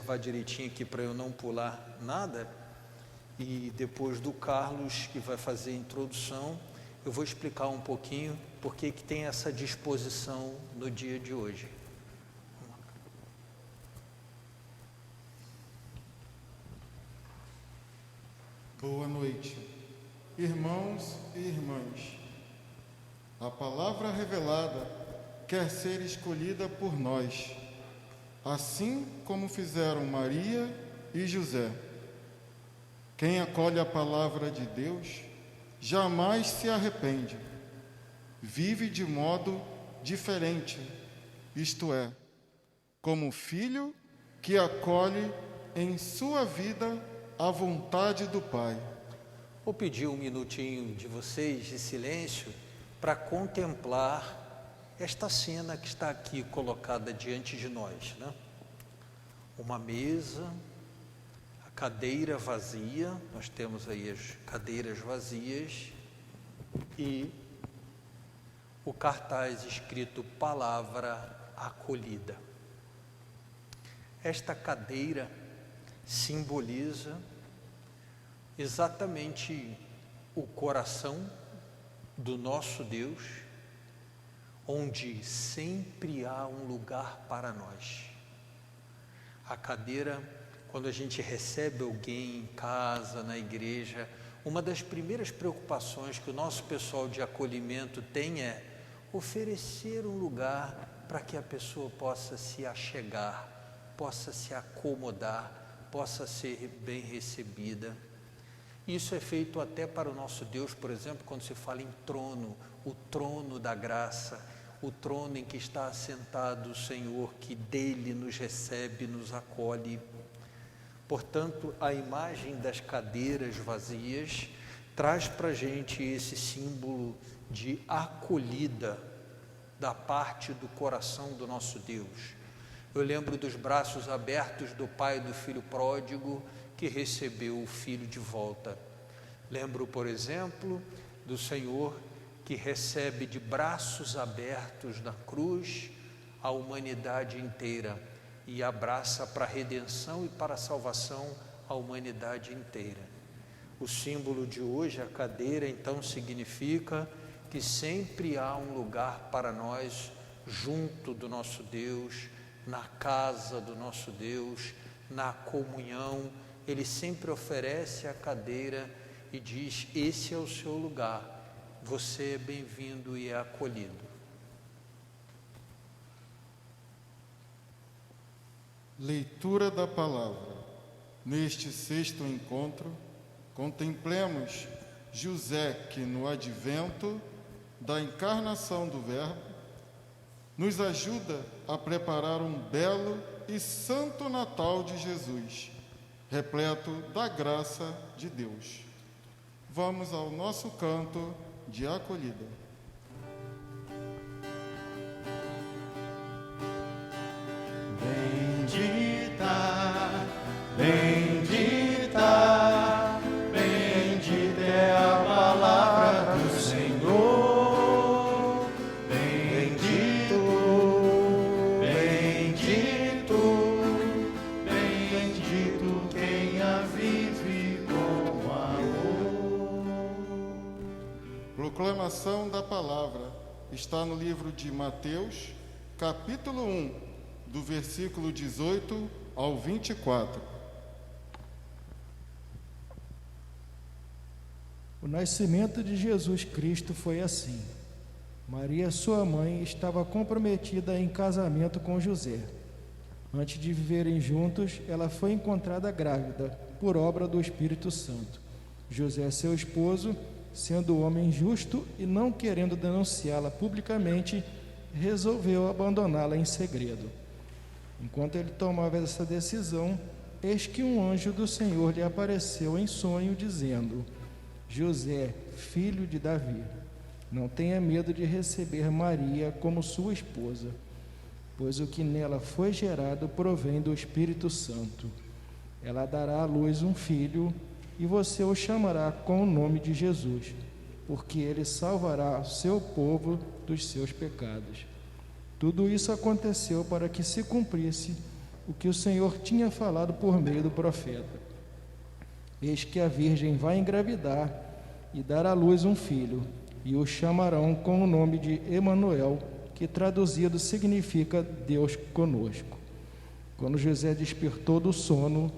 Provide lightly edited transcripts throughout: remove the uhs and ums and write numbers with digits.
observar direitinho aqui para eu não pular nada. E depois do Carlos, que vai fazer a introdução, eu vou explicar um pouquinho por que tem essa disposição no dia de hoje. Boa noite, irmãos e irmãs. A palavra revelada quer ser escolhida por nós, assim como fizeram Maria e José. Quem acolhe a palavra de Deus jamais se arrepende, vive de modo diferente, isto é, como filho que acolhe em sua vida a vontade do Pai. Vou pedir um minutinho de vocês de silêncio para contemplar esta cena que está aqui colocada diante de nós, né? Uma mesa, a cadeira vazia, nós temos aí as cadeiras vazias e o cartaz escrito Palavra Acolhida. Esta cadeira simboliza exatamente o coração do nosso Deus, onde sempre há um lugar para nós. A cadeira, quando a gente recebe alguém em casa, na igreja, uma das primeiras preocupações que o nosso pessoal de acolhimento tem é oferecer um lugar para que a pessoa possa se achegar, possa se acomodar, possa ser bem recebida. Isso é feito até para o nosso Deus, por exemplo, quando se fala em trono, o trono da graça, o trono em que está assentado o Senhor, que dele nos recebe, nos acolhe. Portanto, a imagem das cadeiras vazias traz para a gente esse símbolo de acolhida da parte do coração do nosso Deus. Eu lembro dos braços abertos do pai do filho pródigo que recebeu o filho de volta. Lembro, por exemplo, do Senhor que recebe de braços abertos na cruz a humanidade inteira e abraça para a redenção e para a salvação a humanidade inteira. O símbolo de hoje, a cadeira, então significa que sempre há um lugar para nós junto do nosso Deus, na casa do nosso Deus, na comunhão. Ele sempre oferece a cadeira e diz: esse é o seu lugar, você é bem-vindo e é acolhido. Leitura da palavra. Neste sexto encontro, contemplemos José que no advento da encarnação do Verbo nos ajuda a preparar um belo e santo Natal de Jesus, repleto da graça de Deus. Vamos ao nosso canto de acolhida. Bendita, bendita, bendita é a palavra do Senhor. Bendito, bendito, bendito quem a vive com amor. Proclamação da palavra está no livro de Mateus, capítulo 1, do versículo 18 ao 24. O nascimento de Jesus Cristo foi assim. Maria, sua mãe, estava comprometida em casamento com José. Antes de viverem juntos, ela foi encontrada grávida, por obra do Espírito Santo. José, seu esposo, sendo homem justo e não querendo denunciá-la publicamente, resolveu abandoná-la em segredo. Enquanto ele tomava essa decisão, eis que um anjo do Senhor lhe apareceu em sonho, dizendo: José, filho de Davi, não tenha medo de receber Maria como sua esposa, pois o que nela foi gerado provém do Espírito Santo. Ela dará à luz um filho, e você o chamará com o nome de Jesus, porque ele salvará o seu povo dos seus pecados. Tudo isso aconteceu para que se cumprisse o que o Senhor tinha falado por meio do profeta. Eis que a virgem vai engravidar e dar à luz um filho, e o chamarão com o nome de Emanuel, que traduzido significa Deus conosco. Quando José despertou do sono,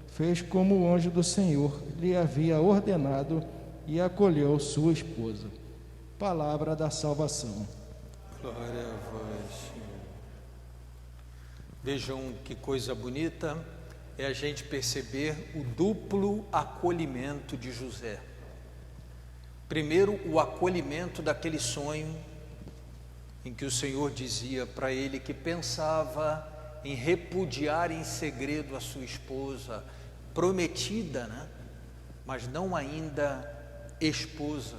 fez como o anjo do Senhor lhe havia ordenado e acolheu sua esposa. Palavra da salvação. Glória a vós, Senhor. Vejam que coisa bonita é a gente perceber o duplo acolhimento de José. Primeiro, o acolhimento daquele sonho em que o Senhor dizia para ele que pensava em repudiar em segredo a sua esposa, prometida, né? Mas não ainda esposa,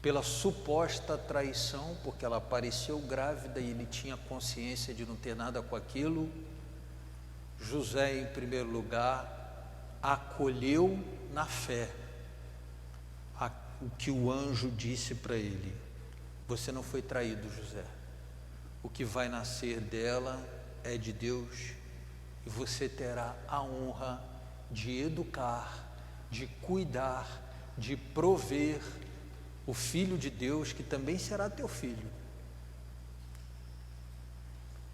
pela suposta traição, porque ela apareceu grávida e ele tinha consciência de não ter nada com aquilo. José, em primeiro lugar, acolheu na fé o que o anjo disse para ele: você não foi traído, José. O que vai nascer dela é de Deus, e você terá a honra de educar, de cuidar, de prover o filho de Deus, que também será teu filho.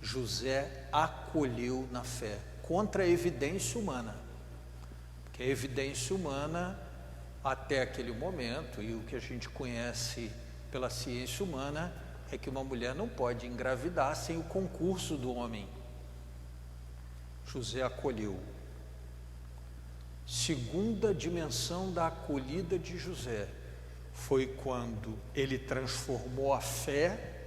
José acolheu na fé, contra a evidência humana, porque a evidência humana, até aquele momento, e o que a gente conhece pela ciência humana, é que uma mulher não pode engravidar sem o concurso do homem. José acolheu. Segunda dimensão da acolhida de José foi quando ele transformou a fé,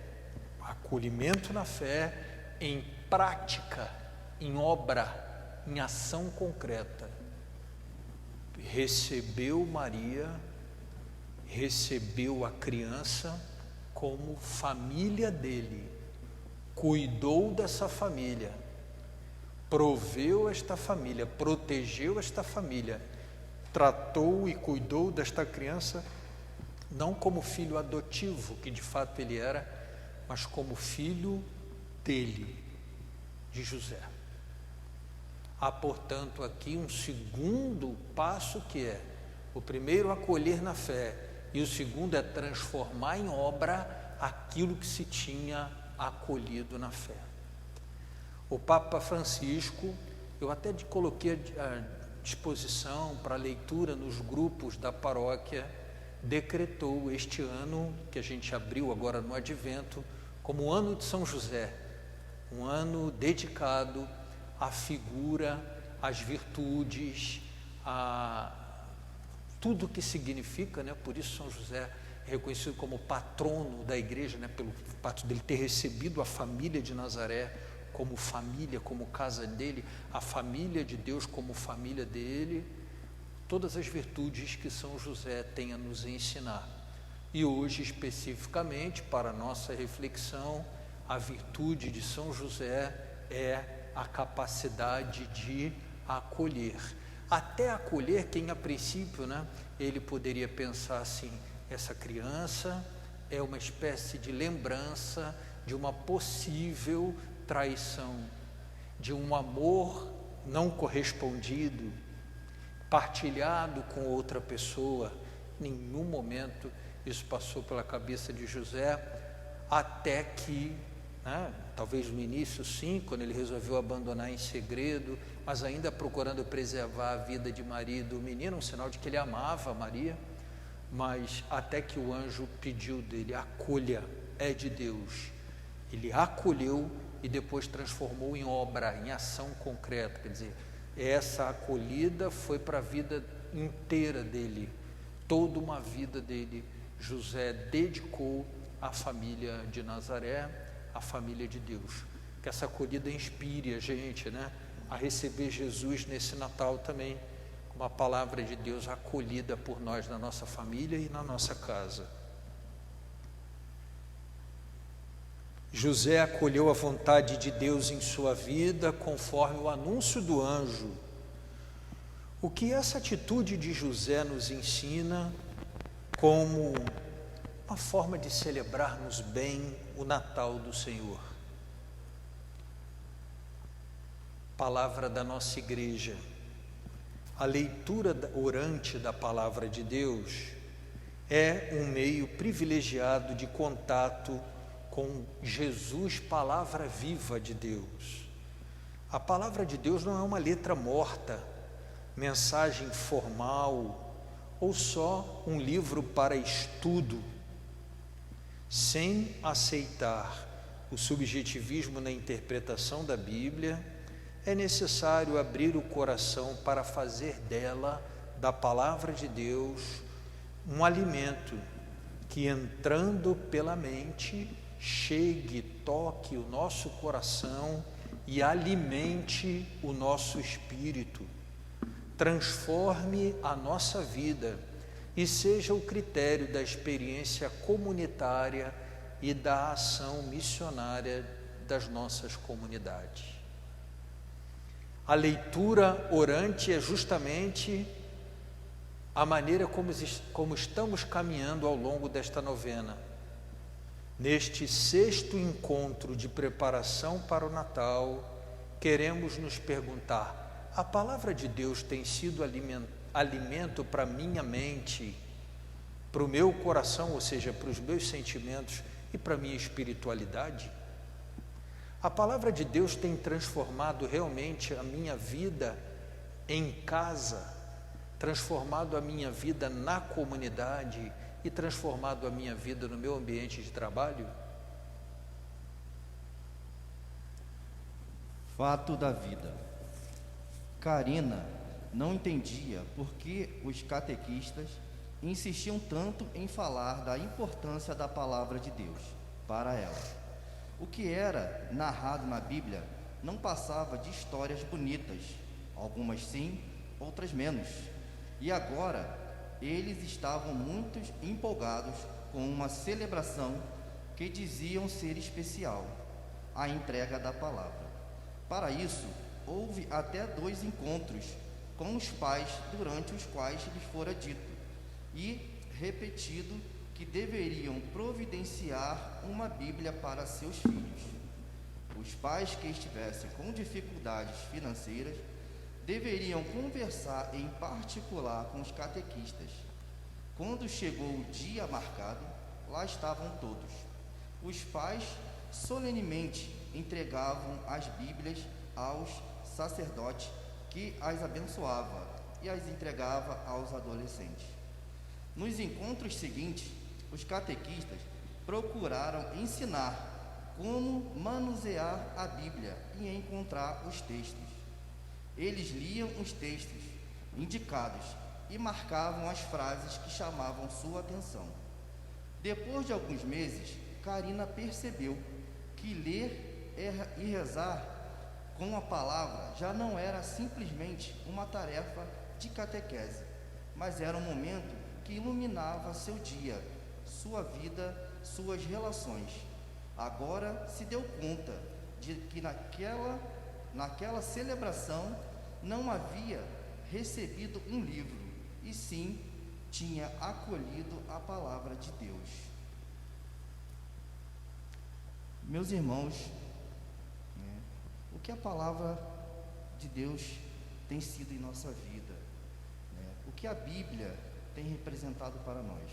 o acolhimento na fé, em prática, em obra, em ação concreta. Recebeu Maria, recebeu a criança como família dele, cuidou dessa família, proveu esta família, protegeu esta família, tratou e cuidou desta criança, não como filho adotivo, que de fato ele era, mas como filho dele, de José. Há, portanto, aqui um segundo passo, que é o primeiro, acolher na fé, e o segundo é transformar em obra aquilo que se tinha acolhido na fé. O Papa Francisco, eu até coloquei à disposição para leitura nos grupos da paróquia, decretou este ano, que a gente abriu agora no Advento, como o ano de São José, um ano dedicado à figura, às virtudes, a tudo que significa, né? Por isso São José é reconhecido como patrono da igreja, né? Pelo fato dele ter recebido a família de Nazaré como família, como casa dele, a família de Deus como família dele, todas as virtudes que São José tem a nos ensinar. E hoje, especificamente, para a nossa reflexão, a virtude de São José é a capacidade de acolher. Até acolher quem, a princípio, né, ele poderia pensar assim: essa criança é uma espécie de lembrança de uma possível traição, de um amor não correspondido, partilhado com outra pessoa. Em nenhum momento isso passou pela cabeça de José, até que, né, talvez no início sim, quando ele resolveu abandonar em segredo, mas ainda procurando preservar a vida de Maria e do menino, um sinal de que ele amava Maria, mas até que o anjo pediu dele: acolha, é de Deus. Ele acolheu e depois transformou em obra, em ação concreta. Quer dizer, essa acolhida foi para a vida inteira dele, toda uma vida dele, José dedicou à família de Nazaré, à família de Deus. Que essa acolhida inspire a gente, né, a receber Jesus nesse Natal também, uma palavra de Deus acolhida por nós na nossa família e na nossa casa. José acolheu a vontade de Deus em sua vida conforme o anúncio do anjo. O que essa atitude de José nos ensina como uma forma de celebrarmos bem o Natal do Senhor? palavra da nossa igreja. A leitura orante da palavra de Deus é um meio privilegiado de contato com Jesus, palavra viva de Deus. A palavra de Deus não é uma letra morta, mensagem formal ou só um livro para estudo. Sem aceitar o subjetivismo na interpretação da Bíblia, é necessário abrir o coração para fazer dela, da palavra de Deus, um alimento que, entrando pela mente, chegue, toque o nosso coração e alimente o nosso espírito, transforme a nossa vida e seja o critério da experiência comunitária e da ação missionária das nossas comunidades. A leitura orante é justamente a maneira como estamos caminhando ao longo desta novena. Neste 6º encontro de preparação para o Natal, queremos nos perguntar: a palavra de Deus tem sido alimento para minha mente, para o meu coração, ou seja, para os meus sentimentos e para a minha espiritualidade? A palavra de Deus tem transformado realmente a minha vida em casa, transformado a minha vida na comunidade e transformado a minha vida no meu ambiente de trabalho? Fato da vida. Karina não entendia por que os catequistas insistiam tanto em falar da importância da palavra de Deus para ela. O que era narrado na Bíblia não passava de histórias bonitas, algumas sim, outras menos. E agora eles estavam muito empolgados com uma celebração que diziam ser especial, a entrega da palavra. Para isso, houve até 2 encontros com os pais, durante os quais lhes fora dito e repetido que deveriam providenciar uma Bíblia para seus filhos. Os pais que estivessem com dificuldades financeiras deveriam conversar em particular com os catequistas. Quando chegou o dia marcado, lá estavam todos. Os pais solenemente entregavam as Bíblias aos sacerdotes, que as abençoava e as entregava aos adolescentes. Nos encontros seguintes, os catequistas procuraram ensinar como manusear a Bíblia e encontrar os textos. Eles liam os textos indicados e marcavam as frases que chamavam sua atenção. Depois de alguns meses, Karina percebeu que ler e rezar com a palavra já não era simplesmente uma tarefa de catequese, mas era um momento que iluminava seu dia, sua vida, suas relações. Agora se deu conta de que naquela celebração não havia recebido um livro, e sim tinha acolhido a palavra de Deus. Meus irmãos, o que a palavra de Deus tem sido em nossa vida, o que a Bíblia tem representado para nós.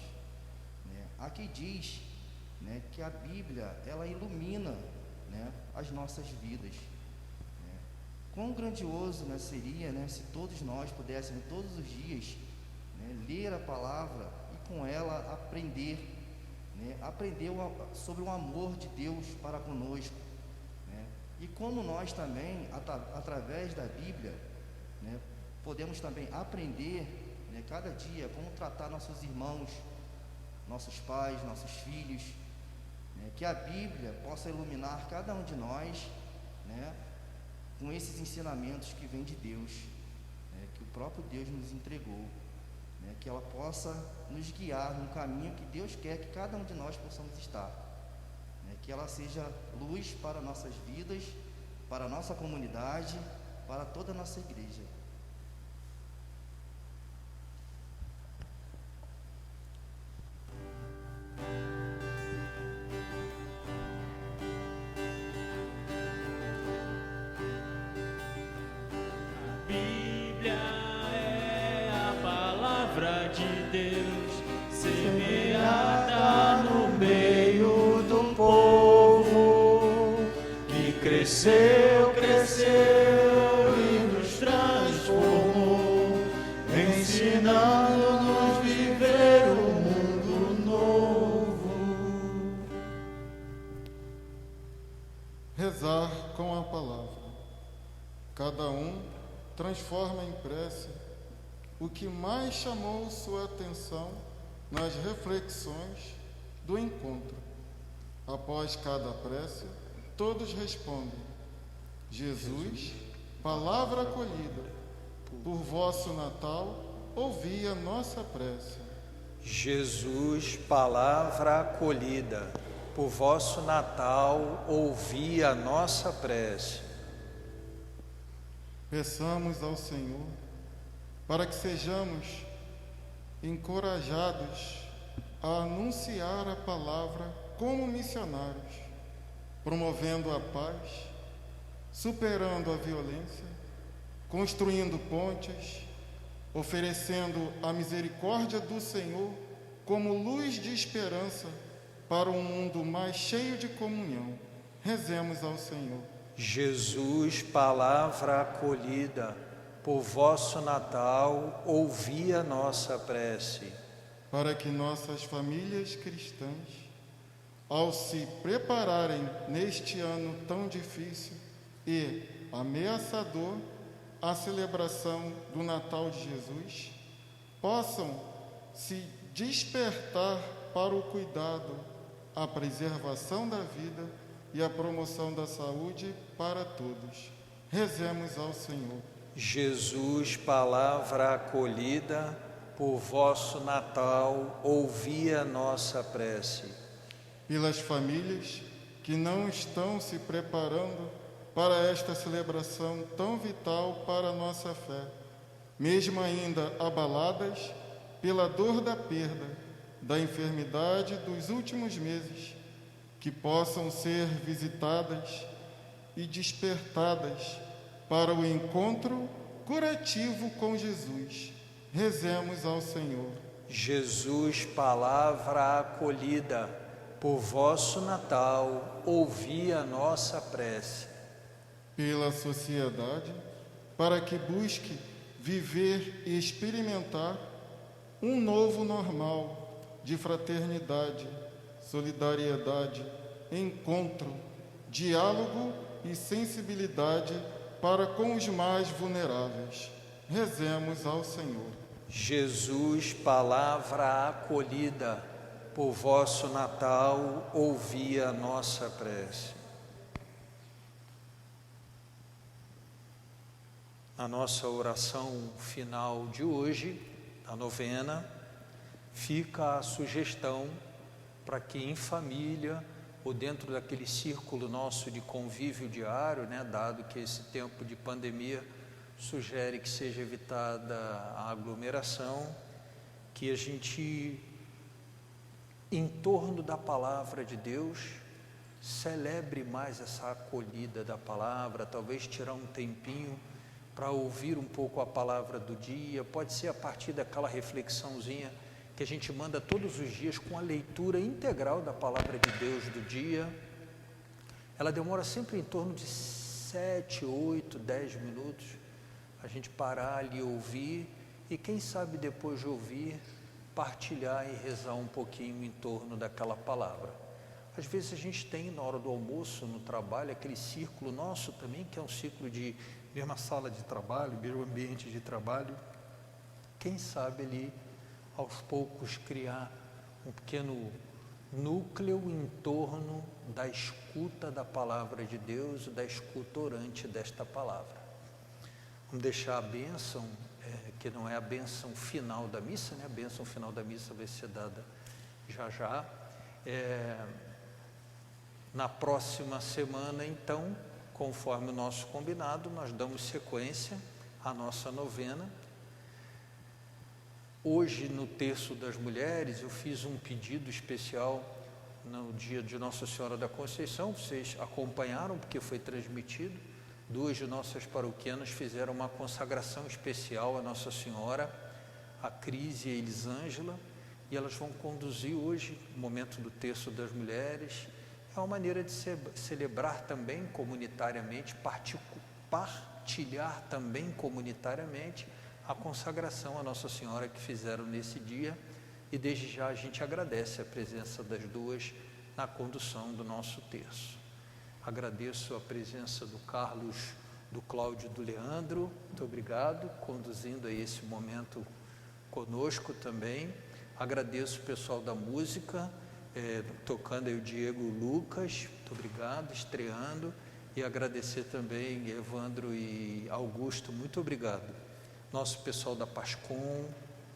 Aqui diz que a Bíblia, ela ilumina as nossas vidas. Quão grandioso seria se todos nós pudéssemos todos os dias ler a palavra e com ela aprender sobre o amor de Deus para conosco, e como nós também, através da Bíblia, podemos também aprender cada dia como tratar nossos irmãos, nossos pais, nossos filhos, que a Bíblia possa iluminar cada um de nós, com esses ensinamentos que vêm de Deus, que o próprio Deus nos entregou, que ela possa nos guiar no caminho que Deus quer que cada um de nós possamos estar, que ela seja luz para nossas vidas, para a nossa comunidade, para toda a nossa igreja. Desceu, cresceu e nos transformou, ensinando-nos a viver um mundo novo. Rezar com a palavra. Cada um transforma em prece o que mais chamou sua atenção nas reflexões do encontro. Após cada prece, todos respondem: Jesus, palavra acolhida, por vosso Natal, ouvi a nossa prece. Jesus, palavra acolhida, por vosso Natal, ouvi a nossa prece. Peçamos ao Senhor para que sejamos encorajados a anunciar a palavra como missionários, promovendo a paz, superando a violência, construindo pontes, oferecendo a misericórdia do Senhor como luz de esperança para um mundo mais cheio de comunhão. Rezemos ao Senhor. Jesus, palavra acolhida, por vosso Natal, ouvi a nossa prece. Para que nossas famílias cristãs, ao se prepararem neste ano tão difícil e ameaçador à celebração do Natal de Jesus, possam se despertar para o cuidado, a preservação da vida e a promoção da saúde para todos. Rezemos ao Senhor. Jesus, palavra acolhida, por vosso Natal, ouvi a nossa prece. Pelas famílias que não estão se preparando para esta celebração tão vital para a nossa fé, mesmo ainda abaladas pela dor da perda, da enfermidade dos últimos meses, que possam ser visitadas e despertadas para o encontro curativo com Jesus. Rezemos ao Senhor. Jesus, palavra acolhida, por vosso Natal, ouvi a nossa prece. Pela sociedade, para que busque viver e experimentar um novo normal de fraternidade, solidariedade, encontro, diálogo e sensibilidade para com os mais vulneráveis. Rezemos ao Senhor. Jesus, palavra acolhida, por vosso Natal, ouvi a nossa prece. Na nossa oração final de hoje, a novena, fica a sugestão para que em família ou dentro daquele círculo nosso de convívio diário, dado que esse tempo de pandemia sugere que seja evitada a aglomeração, que a gente, em torno da palavra de Deus, celebre mais essa acolhida da palavra, talvez tirar um tempinho para ouvir um pouco a palavra do dia, pode ser a partir daquela reflexãozinha que a gente manda todos os dias com a leitura integral da palavra de Deus do dia. Ela demora sempre em torno de 7, 8, 10 minutos, a gente parar ali, ouvir e quem sabe depois de ouvir, partilhar e rezar um pouquinho em torno daquela palavra. Às vezes a gente tem na hora do almoço, no trabalho, aquele círculo nosso também, que é um círculo de mesma sala de trabalho, mesmo ambiente de trabalho. Quem sabe ali, aos poucos, criar um pequeno núcleo em torno da escuta da palavra de Deus, da escuta orante desta palavra. Vamos deixar a bênção, que não é a bênção final da missa, a bênção final da missa vai ser dada já já. Na próxima semana, então, conforme o nosso combinado, nós damos sequência à nossa novena. Hoje, no Terço das Mulheres, eu fiz um pedido especial no dia de Nossa Senhora da Conceição, vocês acompanharam porque foi transmitido. 2 de nossas paroquianas fizeram uma consagração especial à Nossa Senhora, a Cris e a Elisângela, e elas vão conduzir hoje o momento do Terço das Mulheres, é uma maneira de celebrar também comunitariamente, partilhar também comunitariamente a consagração a Nossa Senhora que fizeram nesse dia, e desde já a gente agradece a presença das duas na condução do nosso terço. Agradeço a presença do Carlos, do Cláudio e do Leandro, muito obrigado, conduzindo aí esse momento conosco também. Agradeço o pessoal da música, tocando aí o Diego e o Lucas, muito obrigado, estreando, e agradecer também Evandro e Augusto, muito obrigado. Nosso pessoal da Pascom,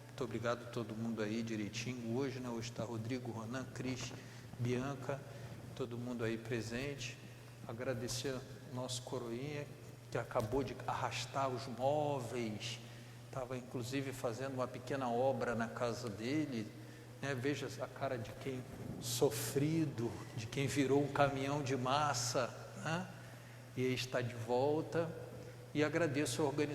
muito obrigado a todo mundo aí direitinho hoje, né? Hoje está Rodrigo, Ronan, Cris, Bianca, todo mundo aí presente. Agradecer ao nosso coroinha, que acabou de arrastar os móveis, estava inclusive fazendo uma pequena obra na casa dele, né? Veja a cara de quem sofrido, de quem virou um caminhão de massa, né? E aí está de volta. E agradeço a organização